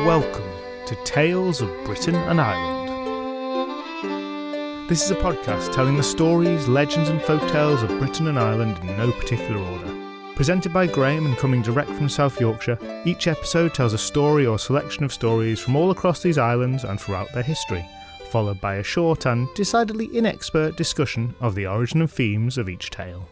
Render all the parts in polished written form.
Welcome to Tales of Britain and Ireland. This is a podcast telling the stories, legends and folktales of Britain and Ireland in no particular order. Presented by Graham and coming direct from South Yorkshire, each episode tells a story or selection of stories from all across these islands and throughout their history, followed by a short and decidedly inexpert discussion of the origin and themes of each tale.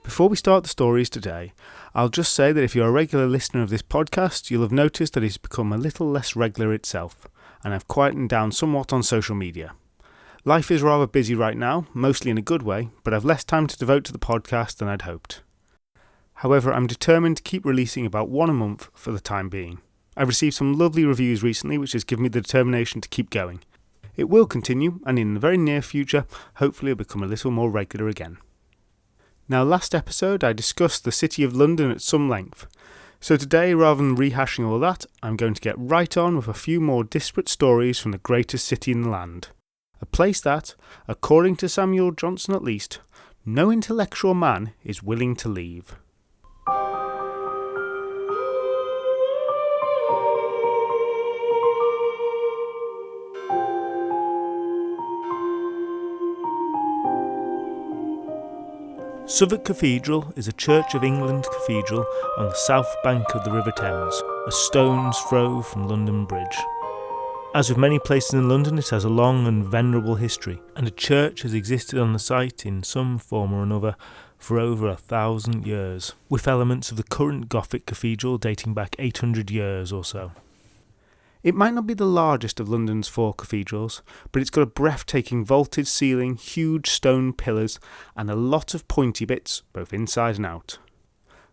Before we start the stories today, I'll just say that if you're a regular listener of this podcast, you'll have noticed that it's become a little less regular itself, and I've quietened down somewhat on social media. Life is rather busy right now, mostly in a good way, but I've less time to devote to the podcast than I'd hoped. However, I'm determined to keep releasing about one a month for the time being. I've received some lovely reviews recently, which has given me the determination to keep going. It will continue, and in the very near future, hopefully it'll become a little more regular again. Now, last episode I discussed the City of London at some length, so today, rather than rehashing all that, I'm going to get right on with a few more disparate stories from the greatest city in the land. A place that, according to Samuel Johnson at least, no intellectual man is willing to leave. Southwark Cathedral is a Church of England cathedral on the south bank of the River Thames, a stone's throw from London Bridge. As with many places in London, it has a long and venerable history, and a church has existed on the site in some form or another for over 1,000 years, with elements of the current Gothic cathedral dating back 800 years or so. It might not be the largest of London's four cathedrals, but it's got a breathtaking vaulted ceiling, huge stone pillars, and a lot of pointy bits, both inside and out.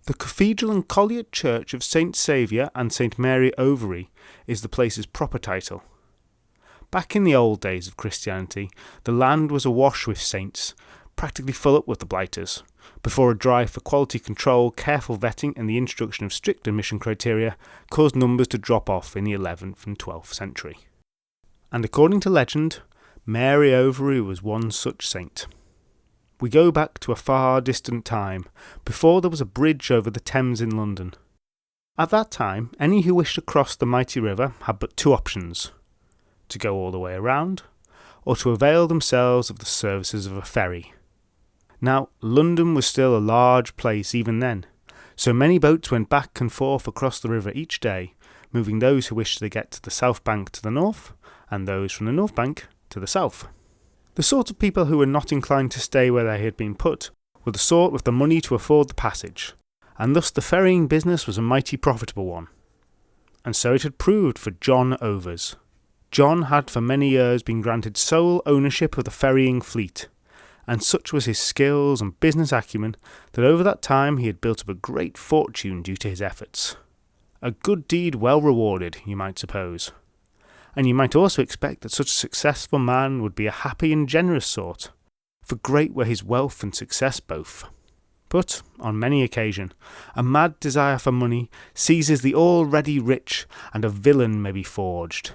The Cathedral and Collier Church of St Saviour and St Mary Overy is the place's proper title. Back in the old days of Christianity, the land was awash with saints, practically full up with the blighters, before a drive for quality control, careful vetting and the introduction of strict admission criteria caused numbers to drop off in the 11th and 12th century. And according to legend, Mary Overy was one such saint. We go back to a far distant time, before there was a bridge over the Thames in London. At that time, any who wished to cross the mighty river had but two options: to go all the way around, or to avail themselves of the services of a ferry. Now, London was still a large place even then, so many boats went back and forth across the river each day, moving those who wished to get to the south bank to the north, and those from the north bank to the south. The sort of people who were not inclined to stay where they had been put were the sort with the money to afford the passage, and thus the ferrying business was a mighty profitable one. And so it had proved for John Overs. John had for many years been granted sole ownership of the ferrying fleet, and such was his skills and business acumen that over that time he had built up a great fortune due to his efforts. A good deed well rewarded, you might suppose. And you might also expect that such a successful man would be a happy and generous sort, for great were his wealth and success both. But, on many occasion, a mad desire for money seizes the already rich, and a villain may be forged.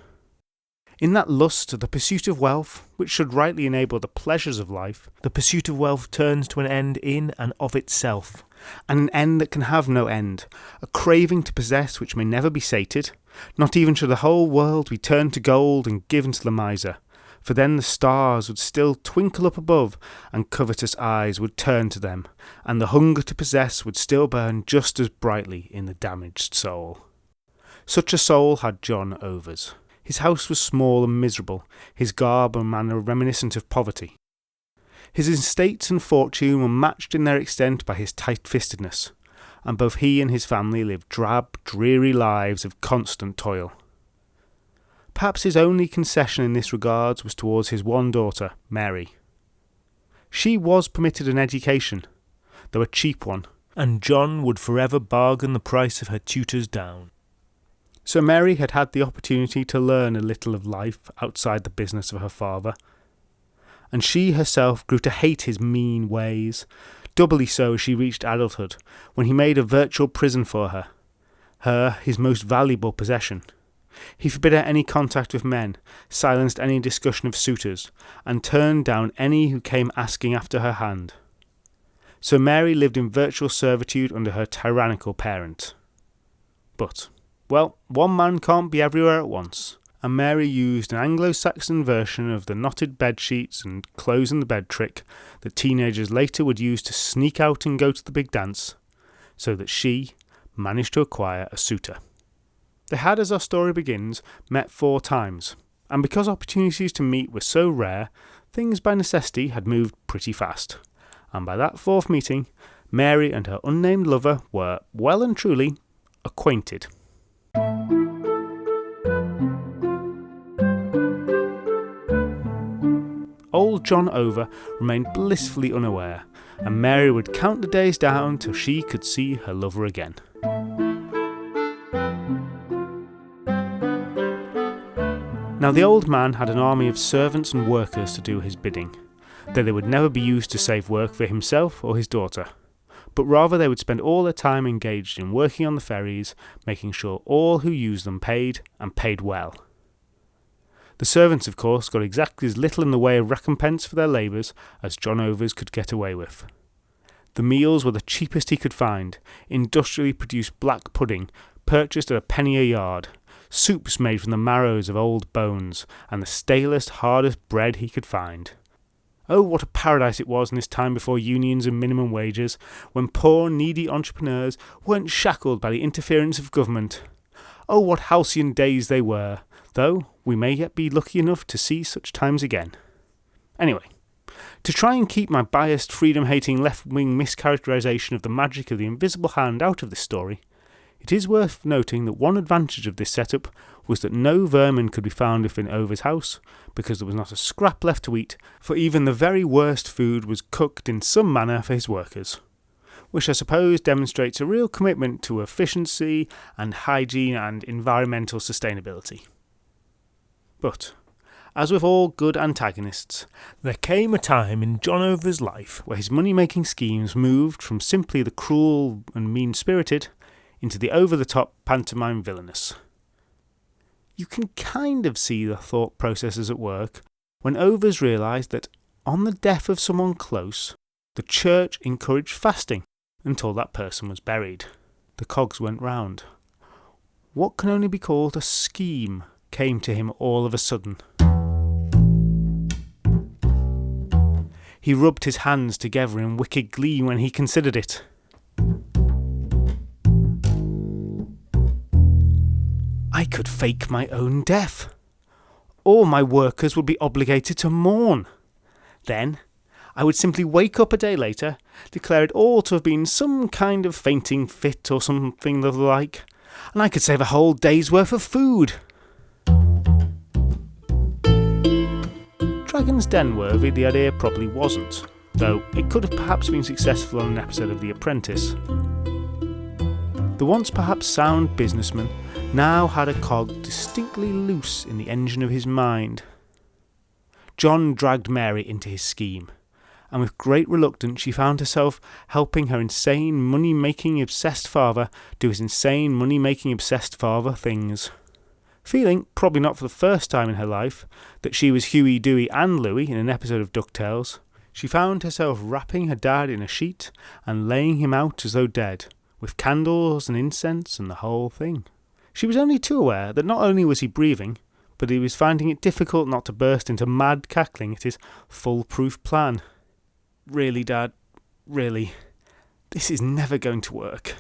In that lust, the pursuit of wealth, which should rightly enable the pleasures of life, the pursuit of wealth turns to an end in and of itself, and an end that can have no end, a craving to possess which may never be sated, not even should the whole world be turned to gold and given to the miser, for then the stars would still twinkle up above, and covetous eyes would turn to them, and the hunger to possess would still burn just as brightly in the damaged soul. Such a soul had John Overs. His house was small and miserable, his garb and manner reminiscent of poverty. His estates and fortune were matched in their extent by his tight-fistedness, and both he and his family lived drab, dreary lives of constant toil. Perhaps his only concession in this regard was towards his one daughter, Mary. She was permitted an education, though a cheap one, and John would forever bargain the price of her tutors down. So Mary had had the opportunity to learn a little of life outside the business of her father, and she herself grew to hate his mean ways, doubly so as she reached adulthood, when he made a virtual prison for her, his most valuable possession. He forbid her any contact with men, silenced any discussion of suitors, and turned down any who came asking after her hand. so Mary lived in virtual servitude under her tyrannical parent. But, well, one man can't be everywhere at once, and Mary used an Anglo-Saxon version of the knotted bed sheets and clothes in the bed trick that teenagers later would use to sneak out and go to the big dance, so that she managed to acquire a suitor. They had, as our story begins, met 4 times, and because opportunities to meet were so rare, things by necessity had moved pretty fast, and by that 4th meeting, Mary and her unnamed lover were, well and truly, acquainted. Old John Over remained blissfully unaware, and Mary would count the days down till she could see her lover again. Now the old man had an army of servants and workers to do his bidding, though they would never be used to save work for himself or his daughter, but rather they would spend all their time engaged in working on the ferries, making sure all who used them paid, and paid well. The servants, of course, got exactly as little in the way of recompense for their labours as John Overs could get away with. The meals were the cheapest he could find, industrially produced black pudding, purchased at a penny a yard, soups made from the marrows of old bones, and the stalest, hardest bread he could find. Oh, what a paradise it was in this time before unions and minimum wages, when poor, needy entrepreneurs weren't shackled by the interference of government. Oh, what halcyon days they were, though we may yet be lucky enough to see such times again. Anyway, to try and keep my biased, freedom-hating, left-wing mischaracterisation of the magic of the invisible hand out of this story, it is worth noting that one advantage of this setup was that no vermin could be found within Over's house, because there was not a scrap left to eat, for even the very worst food was cooked in some manner for his workers, which I suppose demonstrates a real commitment to efficiency and hygiene and environmental sustainability. But, as with all good antagonists, there came a time in John Over's life where his money-making schemes moved from simply the cruel and mean-spirited into the over-the-top pantomime villainous. You can kind of see the thought processes at work when Overs realised that, on the death of someone close, the church encouraged fasting until that person was buried. The cogs went round. What can only be called a scheme came to him all of a sudden. He rubbed his hands together in wicked glee when he considered it. I could fake my own death. All my workers would be obligated to mourn. Then I would simply wake up a day later, declare it all to have been some kind of fainting fit or something of the like, and I could save a whole day's worth of food. Dragon's Den worthy the idea probably wasn't, though it could have perhaps been successful on an episode of The Apprentice. The once perhaps sound businessman now had a cog distinctly loose in the engine of his mind. John dragged Mary into his scheme, and with great reluctance she found herself helping her insane money-making obsessed father do his insane money-making obsessed father things. Feeling, probably not for the first time in her life, that she was Huey, Dewey and Louie in an episode of DuckTales, she found herself wrapping her dad in a sheet and laying him out as though dead, with candles and incense and the whole thing. She was only too aware that not only was he breathing, but he was finding it difficult not to burst into mad cackling at his foolproof plan. Really, Dad, really, this is never going to work.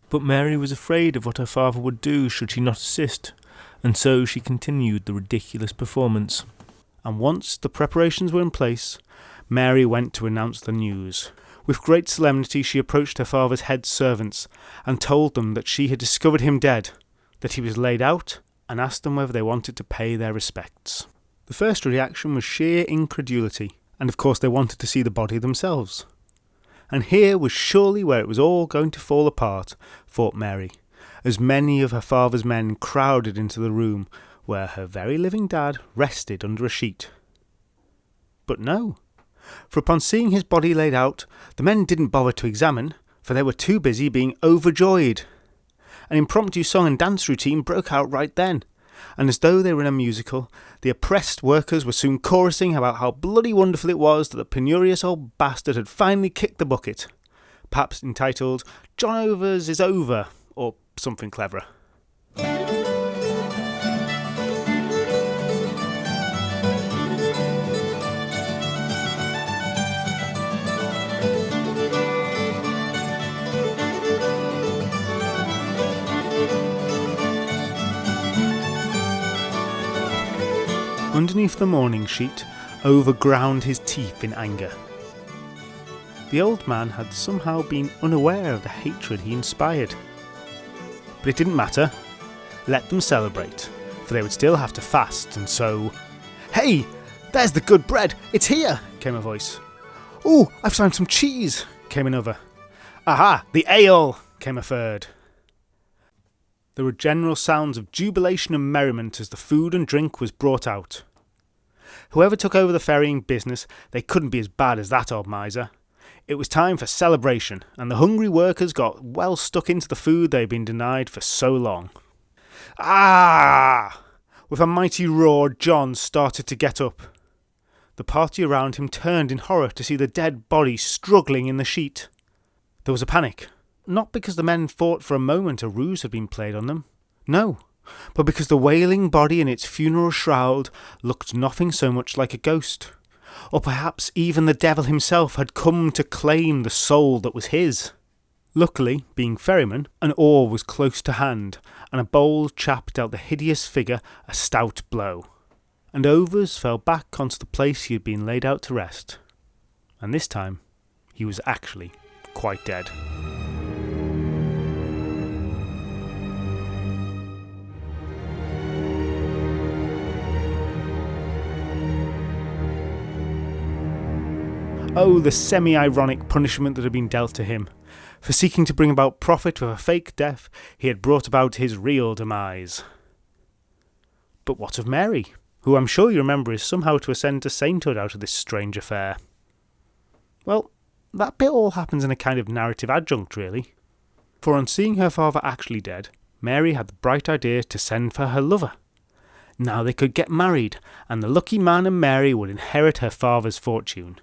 But Mary was afraid of what her father would do should she not assist, and so she continued the ridiculous performance. And once the preparations were in place, Mary went to announce the news. With great solemnity she approached her father's head servants and told them that she had discovered him dead, that he was laid out, and asked them whether they wanted to pay their respects. The first reaction was sheer incredulity, and of course they wanted to see the body themselves. And here was surely where it was all going to fall apart, thought Mary, as many of her father's men crowded into the room where her very living dad rested under a sheet. But no, for upon seeing his body laid out, the men didn't bother to examine, for they were too busy being overjoyed. An impromptu song and dance routine broke out right then, and as though they were in a musical, the oppressed workers were soon chorusing about how bloody wonderful it was that the penurious old bastard had finally kicked the bucket, perhaps entitled "John Overs is over," or something cleverer. Underneath the mourning sheet, Over ground his teeth in anger. The old man had somehow been unaware of the hatred he inspired. But it didn't matter. Let them celebrate, for they would still have to fast, and so... "Hey, there's the good bread, it's here," came a voice. "Oh, I've found some cheese," came another. "Aha, the ale," came a third. There were general sounds of jubilation and merriment as the food and drink was brought out. Whoever took over the ferrying business, they couldn't be as bad as that old miser. It was time for celebration, and the hungry workers got well stuck into the food they had been denied for so long. Ah! With a mighty roar, John started to get up. The party around him turned in horror to see the dead body struggling in the sheet. There was a panic. Not because the men thought for a moment a ruse had been played on them. No, but because the wailing body in its funeral shroud looked nothing so much like a ghost. Or perhaps even the devil himself had come to claim the soul that was his. Luckily, being ferryman, an oar was close to hand, and a bold chap dealt the hideous figure a stout blow. And Overs fell back onto the place he had been laid out to rest. And this time, he was actually quite dead. Oh, the semi-ironic punishment that had been dealt to him. For seeking to bring about profit with a fake death, he had brought about his real demise. But what of Mary, who I'm sure you remember is somehow to ascend to sainthood out of this strange affair? Well, that bit all happens in a kind of narrative adjunct, really. For on seeing her father actually dead, Mary had the bright idea to send for her lover. Now they could get married, and the lucky man and Mary would inherit her father's fortune.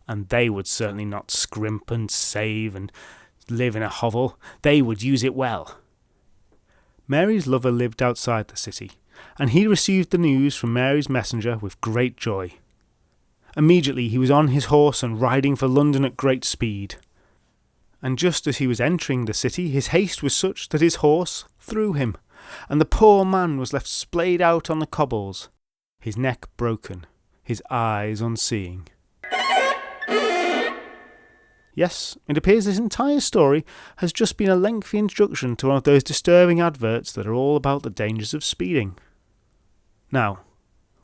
And they would certainly not scrimp and save and live in a hovel. They would use it well. Mary's lover lived outside the city, and he received the news from Mary's messenger with great joy. Immediately he was on his horse and riding for London at great speed. And just as he was entering the city, his haste was such that his horse threw him, and the poor man was left splayed out on the cobbles, his neck broken, his eyes unseeing. Yes, it appears this entire story has just been a lengthy introduction to one of those disturbing adverts that are all about the dangers of speeding. Now,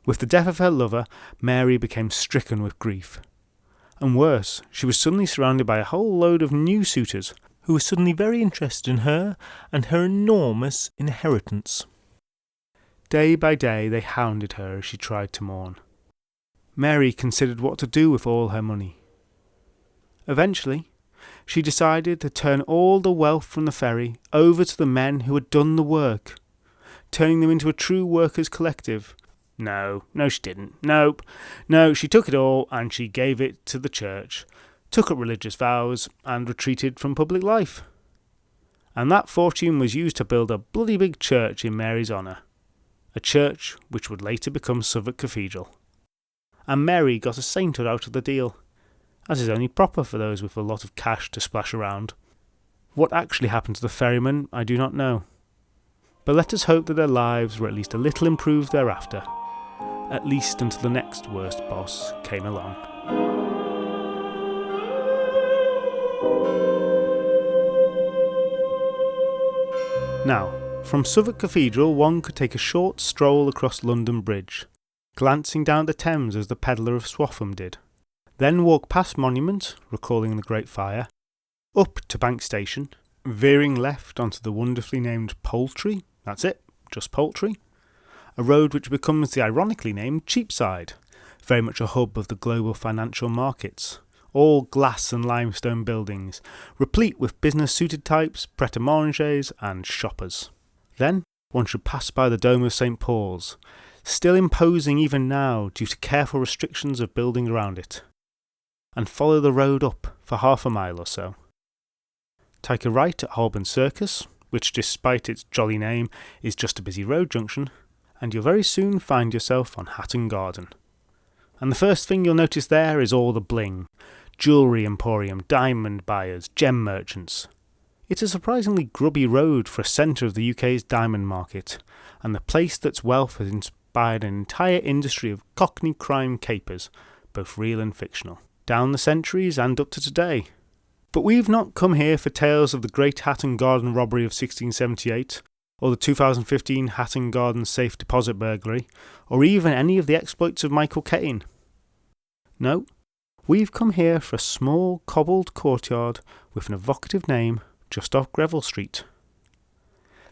with the death of her lover, Mary became stricken with grief. And worse, she was suddenly surrounded by a whole load of new suitors who were suddenly very interested in her and her enormous inheritance. Day by day they hounded her as she tried to mourn. Mary considered what to do with all her money. Eventually, she decided to turn all the wealth from the ferry over to the men who had done the work, turning them into a true workers' collective. No, she didn't. No, she took it all and she gave it to the church, took up religious vows and retreated from public life. And that fortune was used to build a bloody big church in Mary's honour, a church which would later become Southwark Cathedral. And Mary got a sainthood out of the deal, as is only proper for those with a lot of cash to splash around. What actually happened to the ferryman, I do not know. But let us hope that their lives were at least a little improved thereafter, at least until the next worst boss came along. Now, from Southwark Cathedral one could take a short stroll across London Bridge, glancing down the Thames as the pedlar of Swaffham did. Then walk past Monument, recalling the Great Fire, up to Bank Station, veering left onto the wonderfully named Poultry, that's it, just Poultry, a road which becomes the ironically named Cheapside, very much a hub of the global financial markets, all glass and limestone buildings, replete with business-suited types, pret-a-manger's and shoppers. Then, one should pass by the dome of St. Paul's, still imposing even now due to careful restrictions of building around it, and follow the road up for half a mile or so. Take a right at Holborn Circus, which despite its jolly name is just a busy road junction, and you'll very soon find yourself on Hatton Garden. And the first thing you'll notice there is all the bling. Jewellery emporium, diamond buyers, gem merchants. It's a surprisingly grubby road for a centre of the UK's diamond market, and the place that's wealth has inspired an entire industry of cockney crime capers, both real and fictional, down the centuries and up to today. But we've not come here for tales of the Great Hatton Garden robbery of 1678, or the 2015 Hatton Garden safe deposit burglary, or even any of the exploits of Michael Caine. No, we've come here for a small cobbled courtyard with an evocative name just off Greville Street.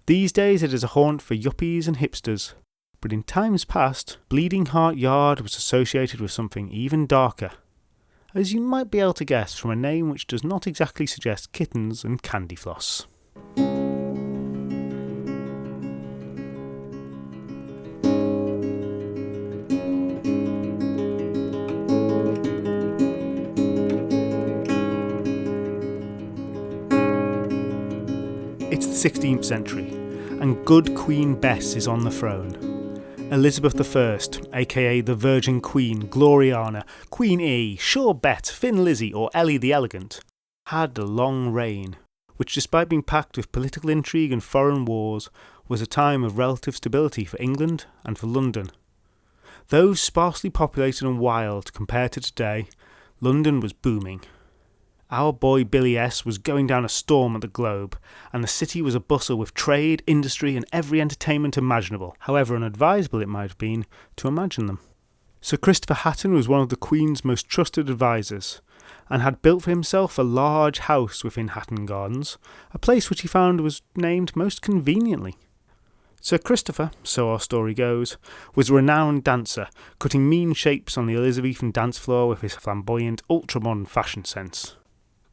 These days it is a haunt for yuppies and hipsters, but in times past, Bleeding Heart Yard was associated with something even darker, as you might be able to guess from a name which does not exactly suggest kittens and candy floss. It's the 16th century, and good Queen Bess is on the throne. Elizabeth I, aka the Virgin Queen, Gloriana, Queen E, Sure Bet, Thin Lizzie or Ellie the Elegant, had a long reign, which despite being packed with political intrigue and foreign wars, was a time of relative stability for England and for London. Though sparsely populated and wild compared to today, London was booming. Our boy Billy S was going down a storm at the Globe, and the city was abustle with trade, industry and every entertainment imaginable, however unadvisable it might have been to imagine them. Sir Christopher Hatton was one of the Queen's most trusted advisers, and had built for himself a large house within Hatton Gardens, a place which he found was named most conveniently. Sir Christopher, so our story goes, was a renowned dancer, cutting mean shapes on the Elizabethan dance floor with his flamboyant, ultra-modern fashion sense.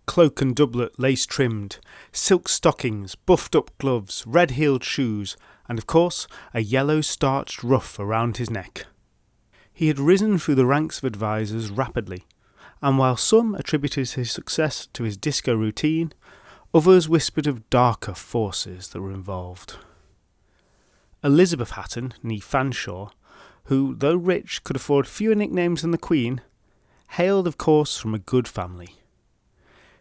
Cloak and doublet lace-trimmed, silk stockings, buffed-up gloves, red-heeled shoes, and of course a yellow starched ruff around his neck. He had risen through the ranks of advisers rapidly, and while some attributed his success to his disco routine, others whispered of darker forces that were involved. Elizabeth Hatton, née Fanshawe, who, though rich, could afford fewer nicknames than the Queen, hailed of course from a good family.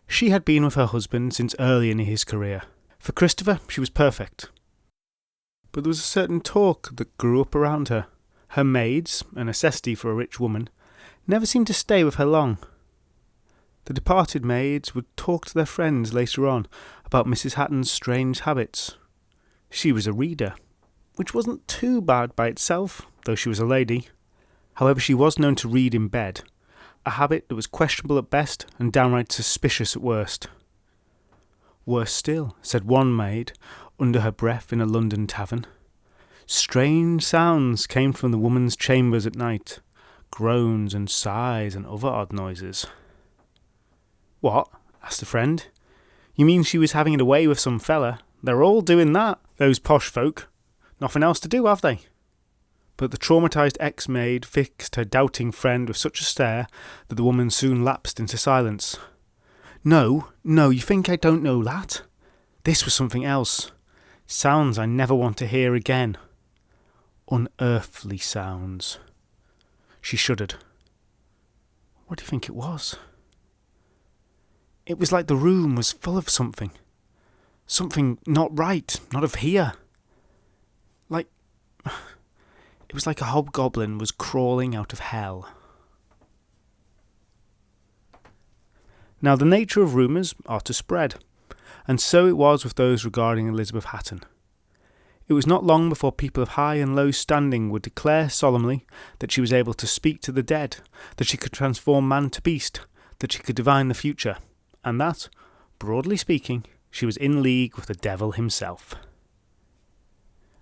She had been with her husband since early in his career. For Christopher, she was perfect. But there was a certain talk that grew up around her. Her maids, a necessity for a rich woman, never seemed to stay with her long. The departed maids would talk to their friends later on about Mrs. Hatton's strange habits. She was a reader, which wasn't too bad by itself, though she was a lady. However, she was known to read in bed, a habit that was questionable at best and downright suspicious at worst. Worse still, said one maid, under her breath in a London tavern. Strange sounds came from the woman's chambers at night, groans and sighs and other odd noises. What? Asked a friend. You mean she was having it away with some fella? They're all doing that, those posh folk. Nothing else to do, have they? But the traumatised ex-maid fixed her doubting friend with such a stare that the woman soon lapsed into silence. No, you think I don't know that? This was something else. Sounds I never want to hear again. Unearthly sounds. She shuddered. What do you think it was? It was like the room was full of something. Something not right, not of here. It was like a hobgoblin was crawling out of hell. Now the nature of rumours are to spread, and so it was with those regarding Elizabeth Hatton. It was not long before people of high and low standing would declare solemnly that she was able to speak to the dead, that she could transform man to beast, that she could divine the future, and that, broadly speaking, she was in league with the devil himself.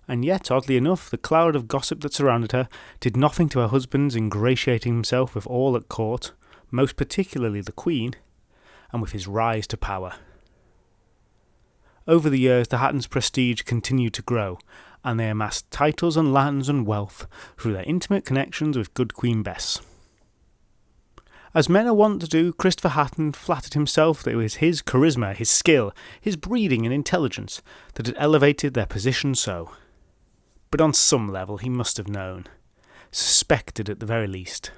And yet, oddly enough, the cloud of gossip that surrounded her did nothing to her husband's ingratiating himself with all at court, most particularly the Queen, and with his rise to power. Over the years, the Hattons' prestige continued to grow, and they amassed titles and lands and wealth through their intimate connections with good Queen Bess. As men are wont to do, Christopher Hatton flattered himself that it was his charisma, his skill, his breeding and intelligence that had elevated their position so. But on some level he must have known, suspected at the very least.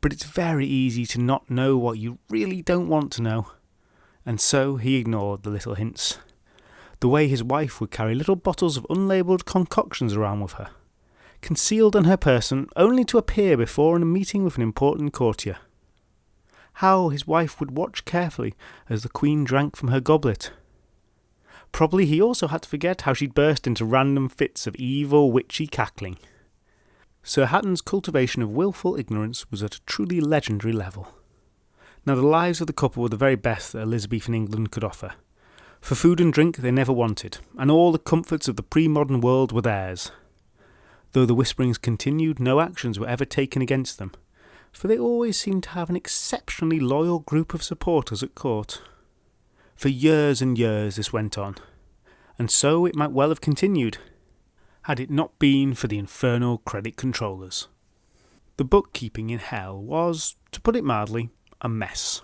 But it's very easy to not know what you really don't want to know, and so he ignored the little hints. The way his wife would carry little bottles of unlabelled concoctions around with her, concealed on her person only to appear before in a meeting with an important courtier. How his wife would watch carefully as the Queen drank from her goblet. Probably he also had to forget how she'd burst into random fits of evil, witchy cackling. Sir Hatton's cultivation of wilful ignorance was at a truly legendary level. Now the lives of the couple were the very best that Elizabethan England could offer. For food and drink they never wanted, and all the comforts of the pre-modern world were theirs. Though the whisperings continued, no actions were ever taken against them, for they always seemed to have an exceptionally loyal group of supporters at court. For years and years this went on, and so it might well have continued, had it not been for the infernal credit controllers. The bookkeeping in hell was, to put it mildly, a mess.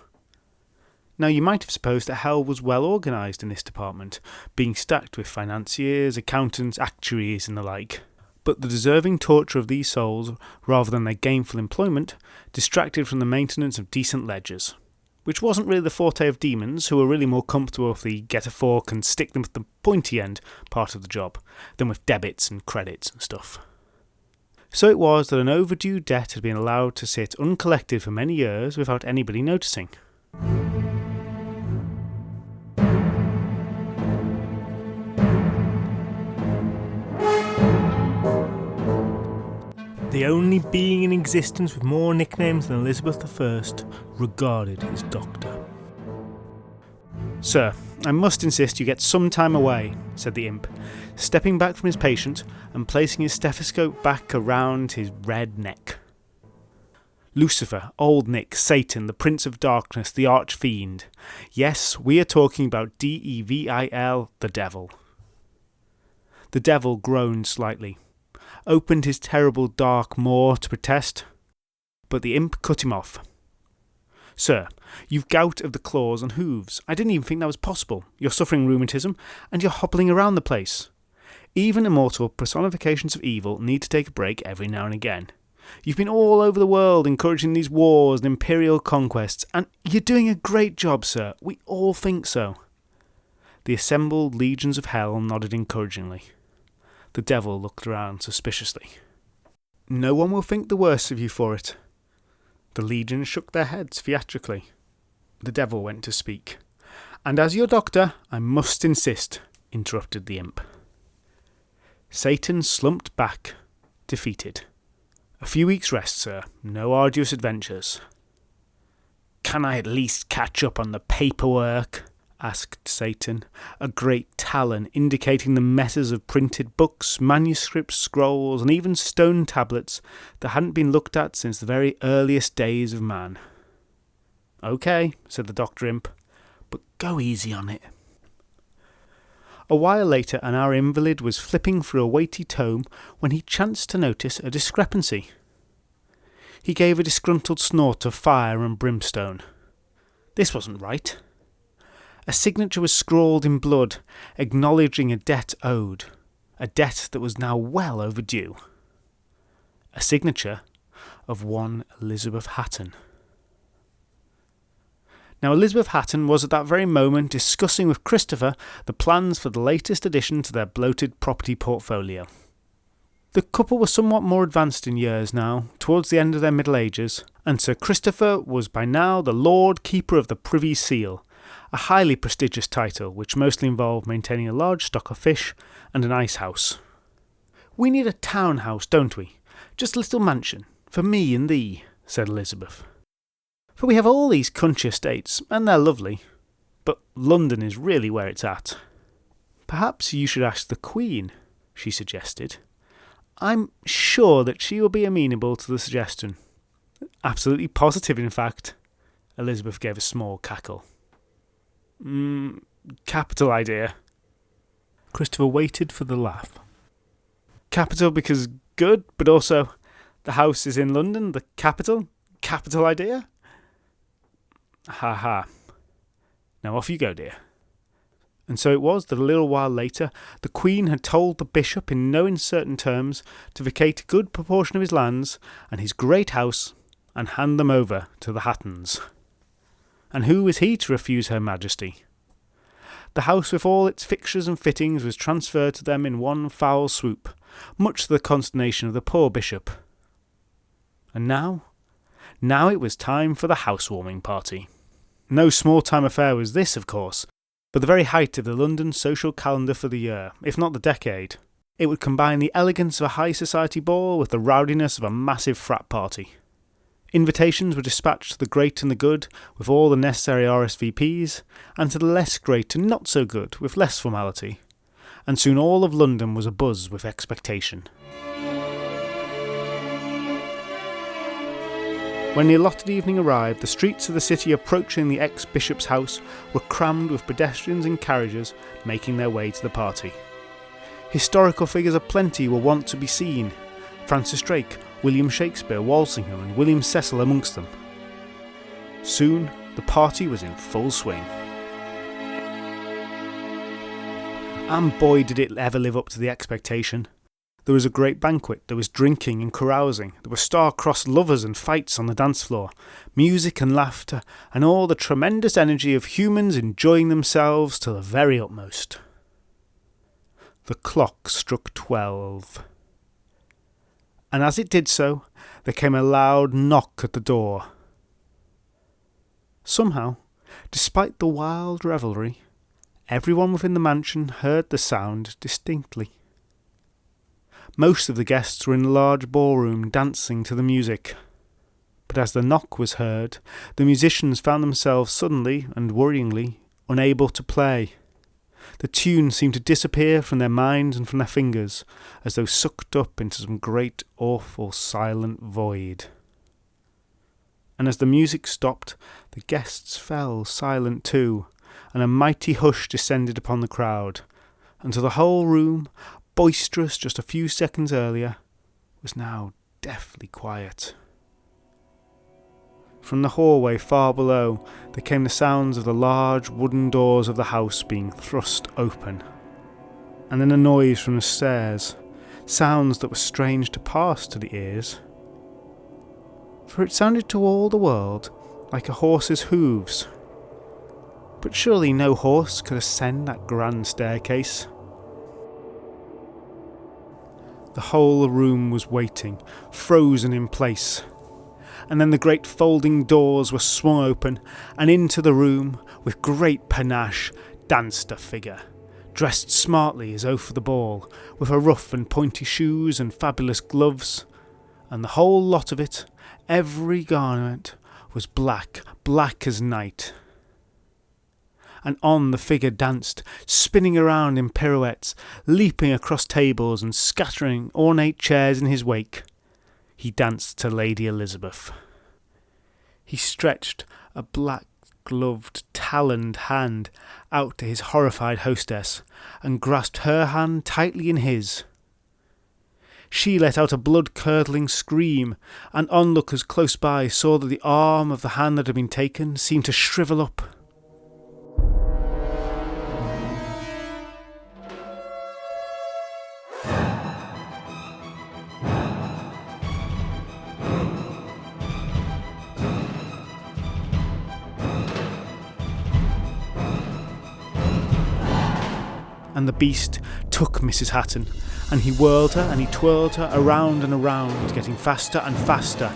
Now you might have supposed that hell was well organised in this department, being stacked with financiers, accountants, actuaries and the like. But the deserving torture of these souls, rather than their gainful employment, distracted from the maintenance of decent ledgers, which wasn't really the forte of demons, who were really more comfortable with the get a fork and stick them at the pointy end part of the job, than with debits and credits and stuff. So it was that an overdue debt had been allowed to sit uncollected for many years without anybody noticing. The only being in existence with more nicknames than Elizabeth I regarded his doctor. "Sir, I must insist you get some time away," said the imp, stepping back from his patient and placing his stethoscope back around his red neck. "Lucifer, Old Nick, Satan, the Prince of Darkness, the Archfiend. Yes, we are talking about Devil, the Devil." The devil groaned slightly, opened his terrible dark maw to protest, but the imp cut him off. "Sir, you've gout of the claws and hooves. I didn't even think that was possible. You're suffering rheumatism, and you're hobbling around the place. Even immortal personifications of evil need to take a break every now and again. You've been all over the world encouraging these wars and imperial conquests, and you're doing a great job, sir. We all think so." The assembled legions of hell nodded encouragingly. The devil looked around suspiciously. "No one will think the worse of you for it." The legions shook their heads theatrically. The devil went to speak. "And as your doctor, I must insist," interrupted the imp. Satan slumped back, defeated. "A few weeks' rest, sir. No arduous adventures." "Can I at least catch up on the paperwork?" asked Satan, a great talon indicating the messes of printed books, manuscripts, scrolls, and even stone tablets that hadn't been looked at since the very earliest days of man. "Okay," said the Doctor Imp, "but go easy on it." A while later, and our invalid was flipping through a weighty tome when he chanced to notice a discrepancy. He gave a disgruntled snort of fire and brimstone. This wasn't right. A signature was scrawled in blood, acknowledging a debt owed, a debt that was now well overdue. A signature of one Elizabeth Hatton. Now Elizabeth Hatton was at that very moment discussing with Christopher the plans for the latest addition to their bloated property portfolio. The couple were somewhat more advanced in years now, towards the end of their middle ages, and Sir Christopher was by now the Lord Keeper of the Privy Seal, a highly prestigious title which mostly involved maintaining a large stock of fish and an ice house. "We need a townhouse, don't we? Just a little mansion, for me and thee," said Elizabeth. "For we have all these country estates, and they're lovely, but London is really where it's at." "Perhaps you should ask the Queen," she suggested. "I'm sure that she will be amenable to the suggestion." "Absolutely positive, in fact." Elizabeth gave a small cackle. Capital idea. Christopher waited for the laugh. Capital because good, but also the house is in London, the capital. Capital idea. Ha ha. Now off you go, dear. And so it was that a little while later the Queen had told the bishop in no uncertain terms to vacate a good proportion of his lands and his great house and hand them over to the Hattons. And who was he to refuse Her Majesty? The house with all its fixtures and fittings was transferred to them in one foul swoop, much to the consternation of the poor bishop. And now it was time for the housewarming party. No small-time affair was this, of course, but the very height of the London social calendar for the year, if not the decade. It would combine the elegance of a high society ball with the rowdiness of a massive frat party. Invitations were dispatched to the great and the good with all the necessary RSVPs, and to the less great and not so good with less formality. And soon all of London was abuzz with expectation. When the allotted evening arrived, the streets of the city approaching the ex-bishop's house were crammed with pedestrians and carriages making their way to the party. Historical figures aplenty were wont to be seen, Francis Drake, William Shakespeare, Walsingham and William Cecil amongst them. Soon the party was in full swing. And boy did it ever live up to the expectation. There was a great banquet, there was drinking and carousing, there were star-crossed lovers and fights on the dance floor, music and laughter, and all the tremendous energy of humans enjoying themselves to the very utmost. The clock struck 12. And as it did so, there came a loud knock at the door. Somehow, despite the wild revelry, everyone within the mansion heard the sound distinctly. Most of the guests were in the large ballroom dancing to the music. But as the knock was heard, the musicians found themselves suddenly and worryingly unable to play. The tune seemed to disappear from their minds and from their fingers, as though sucked up into some great, awful, silent void. And as the music stopped, the guests fell silent too, and a mighty hush descended upon the crowd, until the whole room, boisterous just a few seconds earlier, was now deathly quiet. From the hallway far below there came the sounds of the large wooden doors of the house being thrust open, and then a noise from the stairs, sounds that were strange to pass to the ears, for it sounded to all the world like a horse's hooves. But surely no horse could ascend that grand staircase. The whole room was waiting, frozen in place. And then the great folding doors were swung open, and into the room, with great panache, danced a figure, dressed smartly as though for the ball, with her rough and pointy shoes and fabulous gloves, and the whole lot of it, every garment, was black, black as night. And on the figure danced, spinning around in pirouettes, leaping across tables and scattering ornate chairs in his wake. He danced to Lady Elizabeth. He stretched a black-gloved, taloned hand out to his horrified hostess, and grasped her hand tightly in his. She let out a blood-curdling scream, and onlookers close by saw that the arm of the hand that had been taken seemed to shrivel up. And the beast took Mrs. Hatton, and he whirled her and he twirled her around and around, getting faster and faster,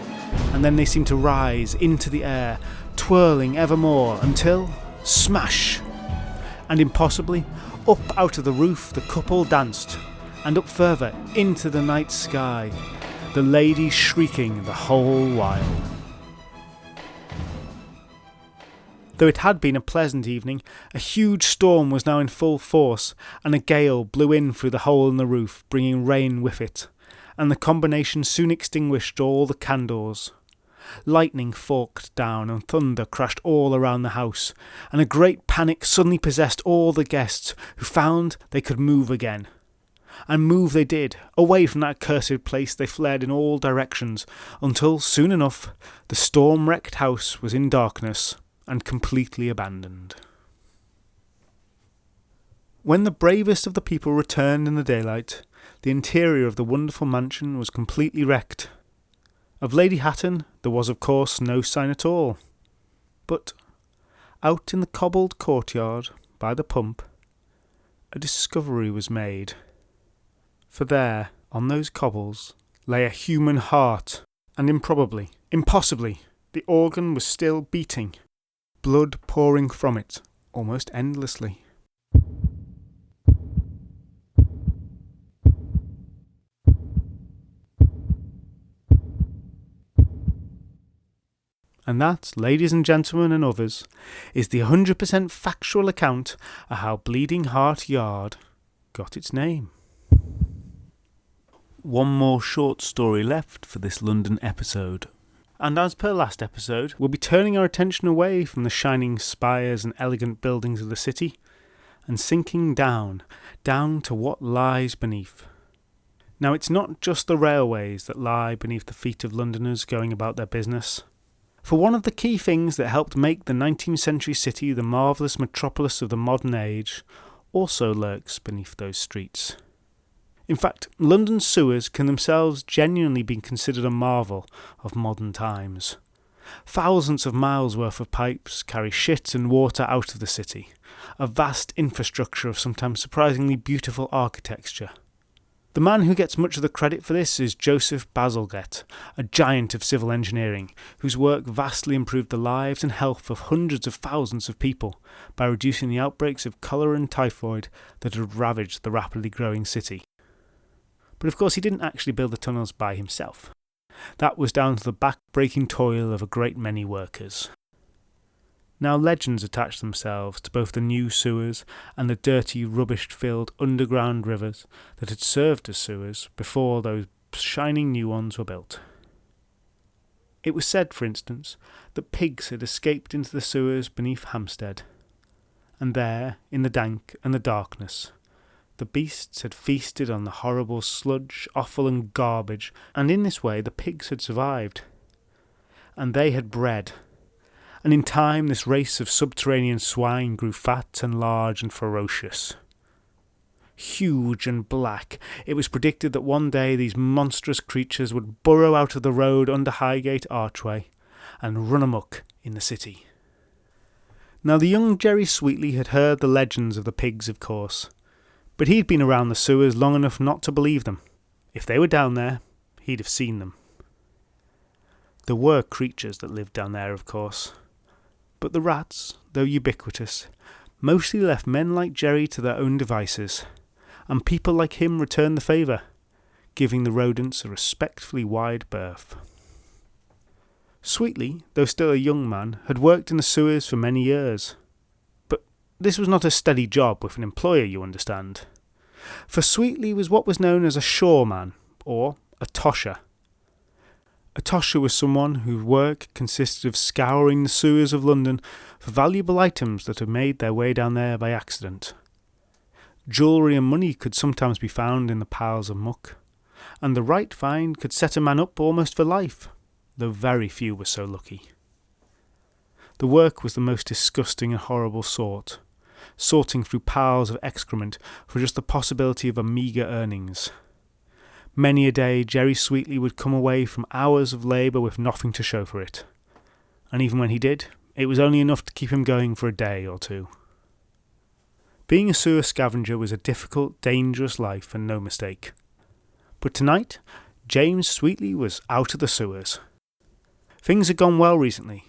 and then they seemed to rise into the air, twirling ever more, until smash! And impossibly, up out of the roof the couple danced, and up further into the night sky, the lady shrieking the whole while. Though it had been a pleasant evening, a huge storm was now in full force, and a gale blew in through the hole in the roof, bringing rain with it, and the combination soon extinguished all the candles. Lightning forked down and thunder crashed all around the house, and a great panic suddenly possessed all the guests, who found they could move again. And move they did. Away from that accursed place they fled in all directions, until, soon enough, the storm-wrecked house was in darkness and completely abandoned. When the bravest of the people returned in the daylight, the interior of the wonderful mansion was completely wrecked. Of Lady Hatton there was, of course, no sign at all. But out in the cobbled courtyard, by the pump, a discovery was made. For there, on those cobbles, lay a human heart, and impossibly, the organ was still beating, blood pouring from it almost endlessly. And that, ladies and gentlemen and others, is the 100% factual account of how Bleeding Heart Yard got its name. One more short story left for this London episode. And as per last episode, we'll be turning our attention away from the shining spires and elegant buildings of the city, and sinking down to what lies beneath. Now, it's not just the railways that lie beneath the feet of Londoners going about their business. For one of the key things that helped make the 19th century city the marvellous metropolis of the modern age also lurks beneath those streets. In fact, London's sewers can themselves genuinely be considered a marvel of modern times. Thousands of miles worth of pipes carry shit and water out of the city, a vast infrastructure of sometimes surprisingly beautiful architecture. The man who gets much of the credit for this is Joseph Bazalgette, a giant of civil engineering, whose work vastly improved the lives and health of hundreds of thousands of people by reducing the outbreaks of cholera and typhoid that had ravaged the rapidly growing city. But of course he didn't actually build the tunnels by himself. That was down to the back-breaking toil of a great many workers. Now legends attach themselves to both the new sewers and the dirty, rubbish-filled underground rivers that had served as sewers before those shining new ones were built. It was said, for instance, that pigs had escaped into the sewers beneath Hampstead, and there, in the dank and the darkness, the beasts had feasted on the horrible sludge, offal and garbage, and in this way the pigs had survived. And they had bred. And in time this race of subterranean swine grew fat and large and ferocious. Huge and black, it was predicted that one day these monstrous creatures would burrow out of the road under Highgate Archway and run amok in the city. Now the young Jerry Sweetley had heard the legends of the pigs, of course, but he'd been around the sewers long enough not to believe them. If they were down there, he'd have seen them. There were creatures that lived down there, of course. But the rats, though ubiquitous, mostly left men like Jerry to their own devices, and people like him returned the favour, giving the rodents a respectfully wide berth. Sweetley, though still a young man, had worked in the sewers for many years. But this was not a steady job with an employer, you understand. For Sweetley was what was known as a shoreman, or a tosher. A tosher was someone whose work consisted of scouring the sewers of London for valuable items that had made their way down there by accident. Jewellery and money could sometimes be found in the piles of muck, and the right find could set a man up almost for life, though very few were so lucky. The work was the most disgusting and horrible sort, sorting through piles of excrement for just the possibility of a meagre earnings. Many a day Jerry Sweetley would come away from hours of labour with nothing to show for it. And even when he did, it was only enough to keep him going for a day or two. Being a sewer scavenger was a difficult, dangerous life and no mistake. But tonight, James Sweetley was out of the sewers. Things had gone well recently,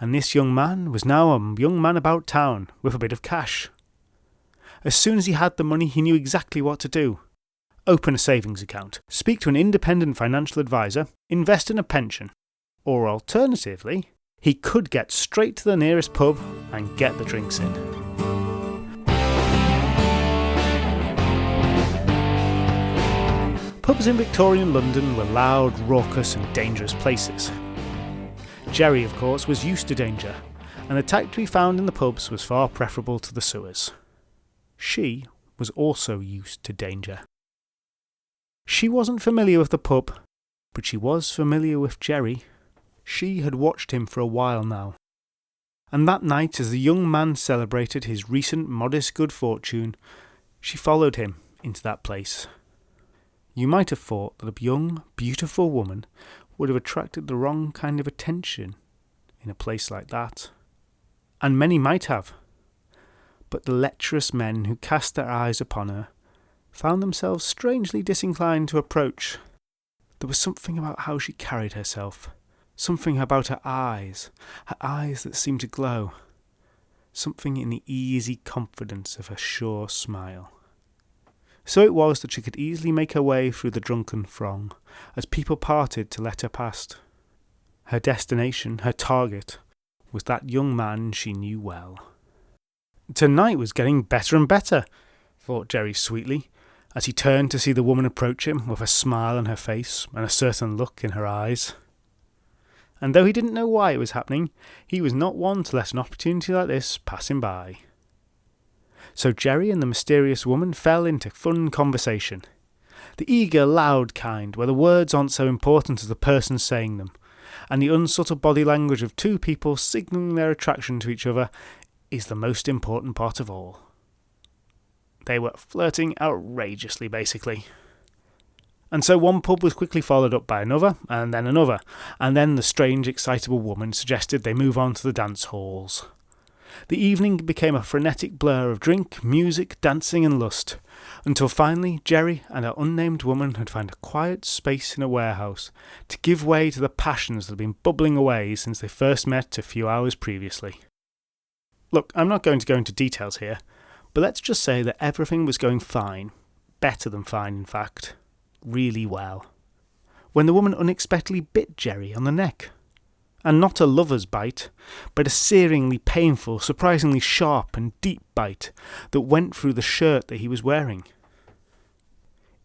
and this young man was now a young man about town with a bit of cash. As soon as he had the money, he knew exactly what to do. Open a savings account, speak to an independent financial advisor, invest in a pension, or alternatively, he could get straight to the nearest pub and get the drinks in. Pubs in Victorian London were loud, raucous and dangerous places. Jerry, of course, was used to danger, and the type to be found in the pubs was far preferable to the sewers. She was also used to danger. She wasn't familiar with the pub, but she was familiar with Jerry. She had watched him for a while now. And that night, as the young man celebrated his recent modest good fortune, she followed him into that place. You might have thought that a young, beautiful woman would have attracted the wrong kind of attention in a place like that. And many might have. But the lecherous men who cast their eyes upon her found themselves strangely disinclined to approach. There was something about how she carried herself, something about her eyes that seemed to glow, something in the easy confidence of her sure smile. So it was that she could easily make her way through the drunken throng, as people parted to let her past. Her destination, her target, was that young man she knew well. Tonight was getting better and better, thought Jerry sweetly, as he turned to see the woman approach him with a smile on her face and a certain look in her eyes. And though he didn't know why it was happening, he was not one to let an opportunity like this pass him by. So Jerry and the mysterious woman fell into fun conversation. The eager, loud kind, where the words aren't so important as the person saying them, and the unsubtle body language of two people signalling their attraction to each other is the most important part of all. They were flirting outrageously, basically. And so one pub was quickly followed up by another, and then the strange, excitable woman suggested they move on to the dance halls. The evening became a frenetic blur of drink, music, dancing and lust, until finally Jerry and her unnamed woman had found a quiet space in a warehouse to give way to the passions that had been bubbling away since they first met a few hours previously. Look, I'm not going to go into details here, but let's just say that everything was going fine, better than fine in fact, really well, when the woman unexpectedly bit Jerry on the neck. And not a lover's bite, but a searingly painful, surprisingly sharp and deep bite that went through the shirt that he was wearing.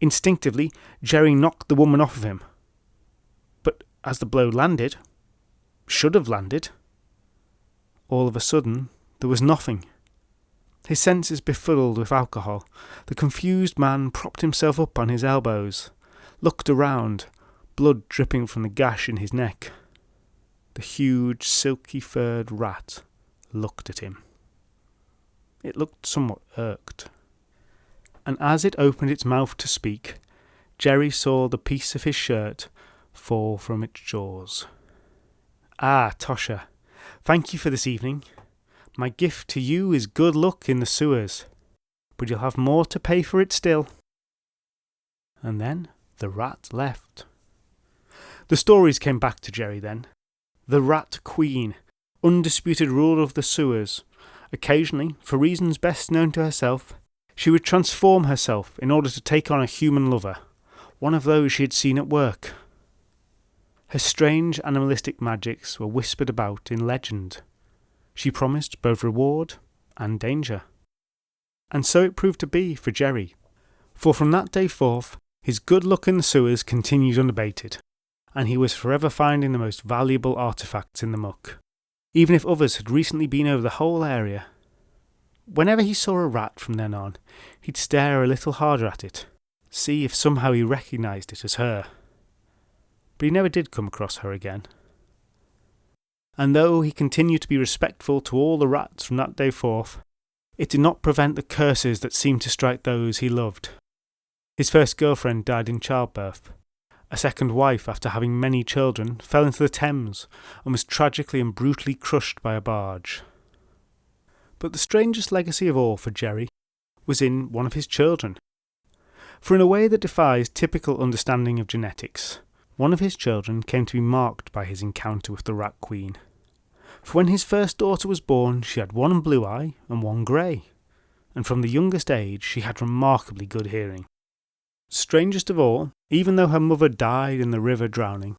Instinctively, Jerry knocked the woman off of him. But as the blow should have landed, all of a sudden there was nothing. His senses befuddled with alcohol, the confused man propped himself up on his elbows, looked around, blood dripping from the gash in his neck. The huge, silky-furred rat looked at him. It looked somewhat irked. And as it opened its mouth to speak, Jerry saw the piece of his shirt fall from its jaws. "Ah, Tosha, thank you for this evening. My gift to you is good luck in the sewers, but you'll have more to pay for it still." And then the rat left. The stories came back to Jerry then. The Rat Queen, undisputed ruler of the sewers. Occasionally, for reasons best known to herself, she would transform herself in order to take on a human lover, one of those she had seen at work. Her strange animalistic magics were whispered about in legend. She promised both reward and danger. And so it proved to be for Jerry, for from that day forth, his good luck in the sewers continued unabated, and he was forever finding the most valuable artefacts in the muck, even if others had recently been over the whole area. Whenever he saw a rat from then on, he'd stare a little harder at it, see if somehow he recognised it as her. But he never did come across her again. And though he continued to be respectful to all the rats from that day forth, it did not prevent the curses that seemed to strike those he loved. His first girlfriend died in childbirth. A second wife, after having many children, fell into the Thames and was tragically and brutally crushed by a barge. But the strangest legacy of all for Jerry was in one of his children. For in a way that defies typical understanding of genetics, one of his children came to be marked by his encounter with the Rat Queen. For when his first daughter was born, she had one blue eye and one grey, and from the youngest age she had remarkably good hearing. Strangest of all, even though her mother died in the river drowning,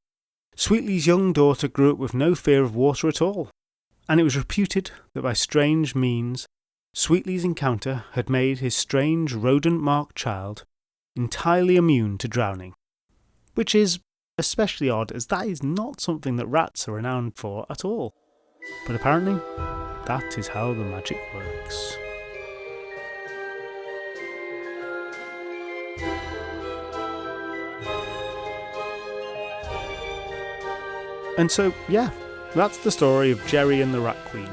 Sweetly's young daughter grew up with no fear of water at all, and it was reputed that by strange means Sweetly's encounter had made his strange rodent-marked child entirely immune to drowning, which is especially odd as that is not something that rats are renowned for at all. But apparently, that is how the magic works. And so, yeah, that's the story of Jerry and the Rat Queen.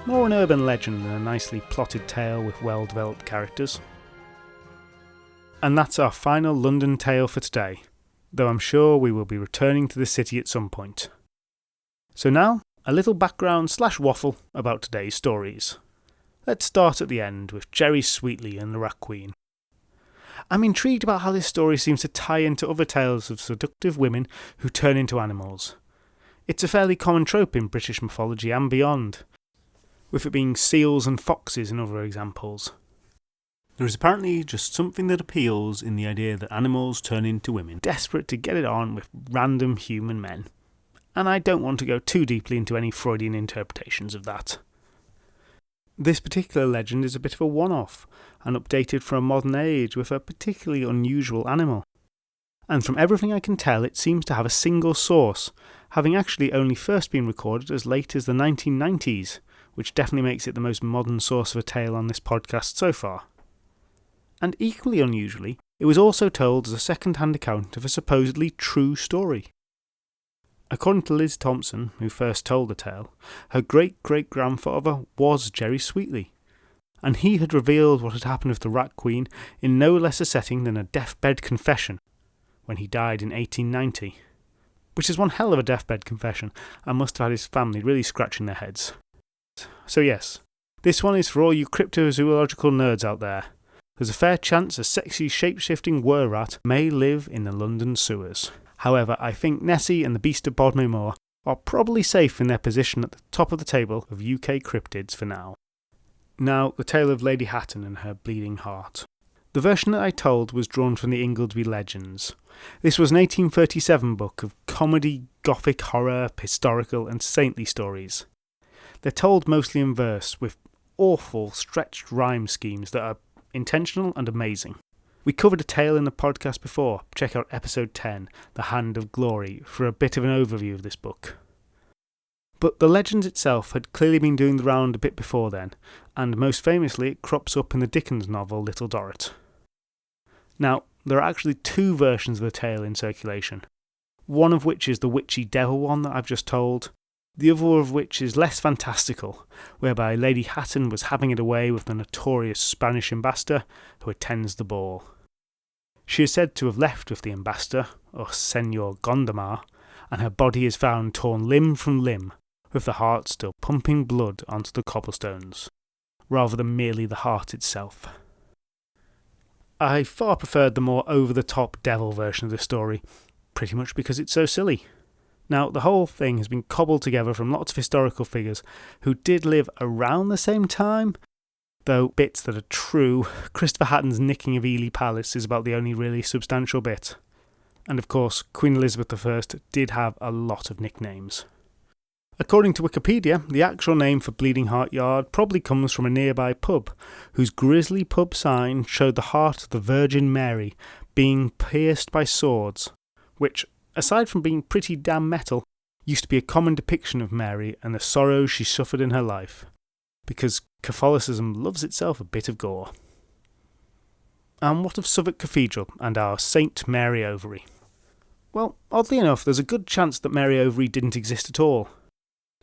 More an urban legend than a nicely plotted tale with well-developed characters. And that's our final London tale for today, though I'm sure we will be returning to the city at some point. So now, a little background/waffle about today's stories. Let's start at the end with Jerry Sweetly and the Rat Queen. I'm intrigued about how this story seems to tie into other tales of seductive women who turn into animals. It's a fairly common trope in British mythology and beyond, with it being seals and foxes and other examples. There is apparently just something that appeals in the idea that animals turn into women, desperate to get it on with random human men. And I don't want to go too deeply into any Freudian interpretations of that. This particular legend is a bit of a one-off, and updated for a modern age with a particularly unusual animal. And from everything I can tell, it seems to have a single source, having actually only first been recorded as late as the 1990s, which definitely makes it the most modern source of a tale on this podcast so far. And equally unusually, it was also told as a second-hand account of a supposedly true story. According to Liz Thompson, who first told the tale, her great-great-grandfather was Jerry Sweetly, and he had revealed what had happened with the Rat Queen in no less a setting than a deathbed confession, when he died in 1890. Which is one hell of a deathbed confession, and must have had his family really scratching their heads. So yes, this one is for all you cryptozoological nerds out there. There's a fair chance a sexy shape-shifting were-rat may live in the London sewers. However, I think Nessie and the Beast of Bodmin Moor are probably safe in their position at the top of the table of UK cryptids for now. Now, the tale of Lady Hatton and her bleeding heart. The version that I told was drawn from the Ingoldsby Legends. This was an 1837 book of comedy, gothic horror, historical and saintly stories. They're told mostly in verse, with awful stretched rhyme schemes that are intentional and amazing. We covered a tale in the podcast before. Check out episode 10, The Hand of Glory, for a bit of an overview of this book. But the legend itself had clearly been doing the round a bit before then, and most famously it crops up in the Dickens novel Little Dorrit. Now, there are actually two versions of the tale in circulation, one of which is the witchy devil one that I've just told, the other of which is less fantastical, whereby Lady Hatton was having it away with the notorious Spanish ambassador who attends the ball. She is said to have left with the ambassador, or Señor Gondomar, and her body is found torn limb from limb, with the heart still pumping blood onto the cobblestones, rather than merely the heart itself. I far preferred the more over-the-top devil version of the story, pretty much because it's so silly. Now, the whole thing has been cobbled together from lots of historical figures who did live around the same time, though bits that are true. Christopher Hatton's nicking of Ely Palace is about the only really substantial bit. And of course, Queen Elizabeth I did have a lot of nicknames. According to Wikipedia, the actual name for Bleeding Heart Yard probably comes from a nearby pub, whose grisly pub sign showed the heart of the Virgin Mary being pierced by swords, which, aside from being pretty damn metal, used to be a common depiction of Mary and the sorrows she suffered in her life, because Catholicism loves itself a bit of gore. And what of Southwark Cathedral and our Saint Mary Overy? Well, oddly enough, there's a good chance that Mary Overy didn't exist at all.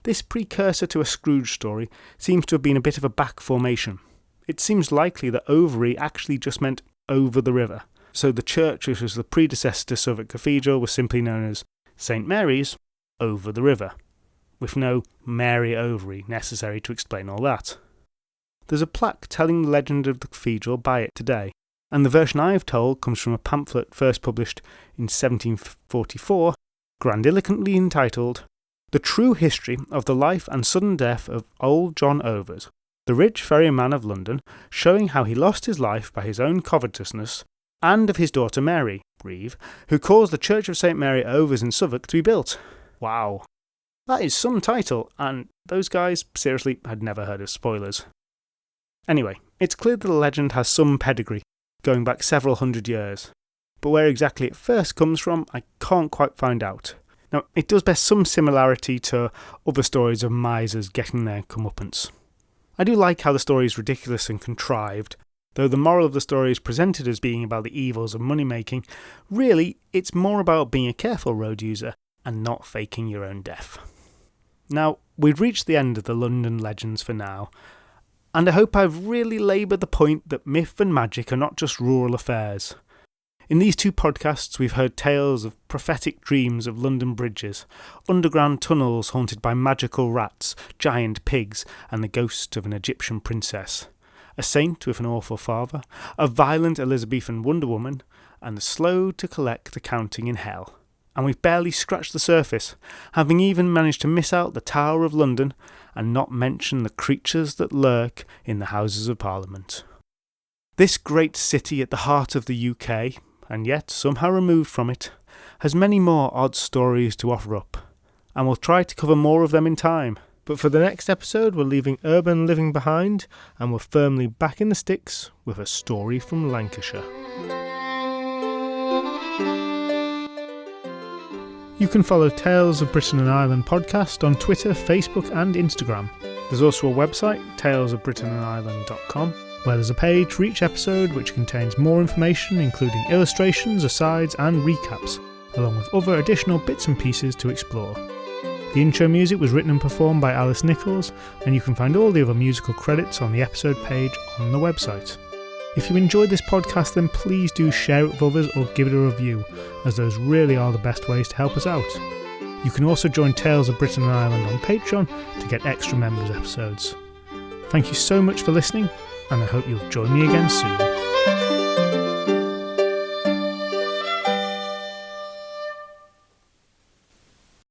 This precursor to a Scrooge story seems to have been a bit of a back formation. It seems likely that Overy actually just meant over the river, so the church which was the predecessor to Southwark Cathedral was simply known as St Mary's over the river, with no Mary Overy necessary to explain all that. There's a plaque telling the legend of the cathedral by it today, and the version I've told comes from a pamphlet first published in 1744, grandiloquently entitled The True History of the Life and Sudden Death of Old John Overs, the rich ferryman of London, showing how he lost his life by his own covetousness, and of his daughter Mary, Reeve, who caused the Church of St Mary at Overs in Southwark to be built. Wow. That is some title, and those guys seriously had never heard of spoilers. Anyway, it's clear that the legend has some pedigree, going back several hundred years. but where exactly it first comes from, I can't quite find out. Now, it does bear some similarity to other stories of misers getting their comeuppance. I do like how the story is ridiculous and contrived, though the moral of the story is presented as being about the evils of money-making. Really, it's more about being a careful road user and not faking your own death. Now, we've reached the end of the London legends for now, and I hope I've really laboured the point that myth and magic are not just rural affairs. In these two podcasts, we've heard tales of prophetic dreams of London bridges, underground tunnels haunted by magical rats, giant pigs, and the ghost of an Egyptian princess, a saint with an awful father, a violent Elizabethan Wonder Woman, and the slow-to-collect accounting in hell. And we've barely scratched the surface, having even managed to miss out the Tower of London and not mention the creatures that lurk in the Houses of Parliament. This great city at the heart of the UK, and yet somehow removed from it, has many more odd stories to offer up, and we'll try to cover more of them in time. But for the next episode, we're leaving urban living behind, and we're firmly back in the sticks with a story from Lancashire. You can follow Tales of Britain and Ireland podcast on Twitter, Facebook and Instagram. There's also a website, talesofbritainandireland.com, where there's a page for each episode which contains more information including illustrations, asides and recaps, along with other additional bits and pieces to explore. The intro music was written and performed by Alice Nichols, and you can find all the other musical credits on the episode page on the website. If you enjoyed this podcast, then please do share it with others or give it a review, as those really are the best ways to help us out. You can also join Tales of Britain and Ireland on Patreon to get extra members episodes. Thank you so much for listening, and I hope you'll join me again soon.